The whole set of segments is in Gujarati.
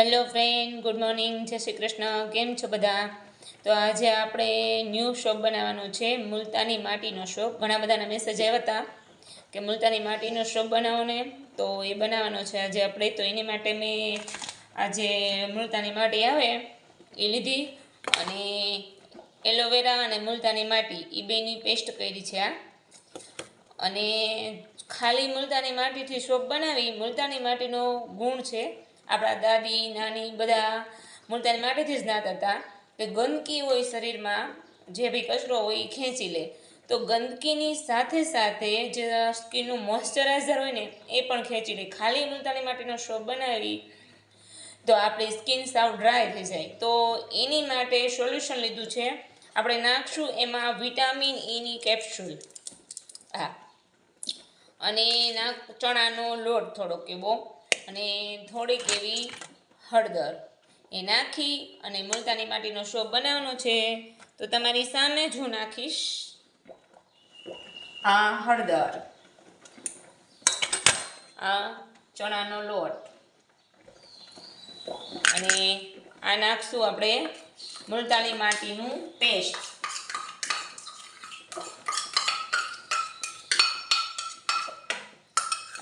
હેલો ફ્રેન્ડ, ગુડ મોર્નિંગ, જય શ્રી કૃષ્ણ. કેમ છો બધા? તો આજે આપણે ન્યૂ શોપ બનાવવાનો છે, મુલતાની માટીનો શોપ. ઘણા બધાના મેસેજ આવ્યા હતા કે મુલતાની માટીનો શોપ બનાવો ને, તો એ બનાવવાનો છે આજે આપણે. તો એની માટે મેં આજે મુલતાની માટી આવે એ લીધી અને એલોવેરા અને મુલતાની માટી એ બેની પેસ્ટ કરી છે આ. અને ખાલી મુલતાની માટીથી શોપ બનાવી. મુલતાની માટીનો ગુણ છે, આપણા દાદી નાની બધા મુલતાની માટીથી જ નાતા હતા કે ગંદકી હોય શરીરમાં, જે બી કચરો હોય એ ખેંચી લે. તો ગંદકીની સાથે સાથે જે સ્કિનનું મોઇશ્ચરાઇઝર હોય ને એ પણ ખેંચી લે. ખાલી મુલતાની માટીનો શોપ બનાવી તો આપણી સ્કિન સાવ ડ્રાય થઈ જાય. તો એની માટે સોલ્યુશન લીધું છે. આપણે નાખશું એમાં વિટામિન ઈની કેપ્સ્યુલ, હા, અને ચણાનો લોટ થોડોક એવો, અને થોડીક એવી હળદર એ નાખી અને મુલતાની માટીનો શોપ બનાવવાનો છે. તો તમારી સામે જ હું નાખીશ આ હળદર, આ ચણાનો લોટ, અને આ નાખશું આપણે મુલતાની માટીનું પેસ્ટ.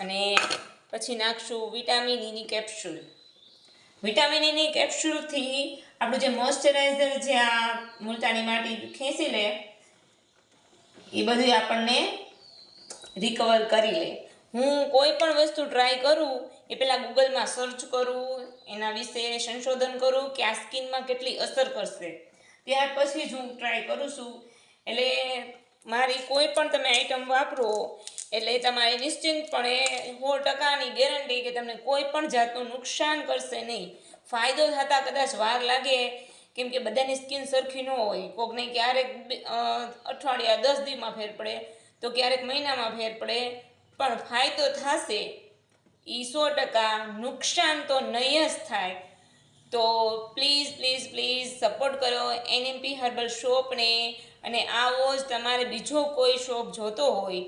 અને પછી નાખશું વિટામિન ઈની કેપ્સ્યુલ. વિટામિન ઈની કેપ્સ્યુલથી આપણું જે મોઇશ્ચરાઇઝર જે આ મુલતાની માટી ખેંચી લે એ બધું આપણને રિકવર કરી લે. હું કોઈ પણ વસ્તુ ટ્રાય કરું એ પહેલાં ગૂગલમાં સર્ચ કરું, એના વિશે સંશોધન કરું કે આ સ્કિનમાં કેટલી અસર કરશે, ત્યાર પછી જ હું ટ્રાય કરું છું. એટલે મારી કોઈ પણ તમે આઈટમ વાપરો એટલે તમારે નિશ્ચિંતપણે 100% ગેરંટી કે તમને કોઈ પણ જાતનું નુકસાન કરશે નહીં. ફાયદો થતાં કદાચ વાર લાગે, કેમ કે બધાની સ્કિન સરખી ન હોય. કોકને ક્યારેક અઠવાડિયા 10 દીમાં ફેર પડે, તો ક્યારેક મહિનામાં ફેર પડે, પણ ફાયદો થશે એ 100%. નુકસાન તો નહીં જ થાય. તો પ્લીઝ પ્લીઝ પ્લીઝ સપોર્ટ કરો એનએમપી હર્બલ શોપને. અને આવો જ તમારે બીજો કોઈ શોપ જોતો હોય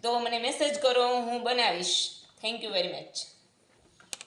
તો મને મેસેજ કરો, હું બનાવીશ. Thank you very much.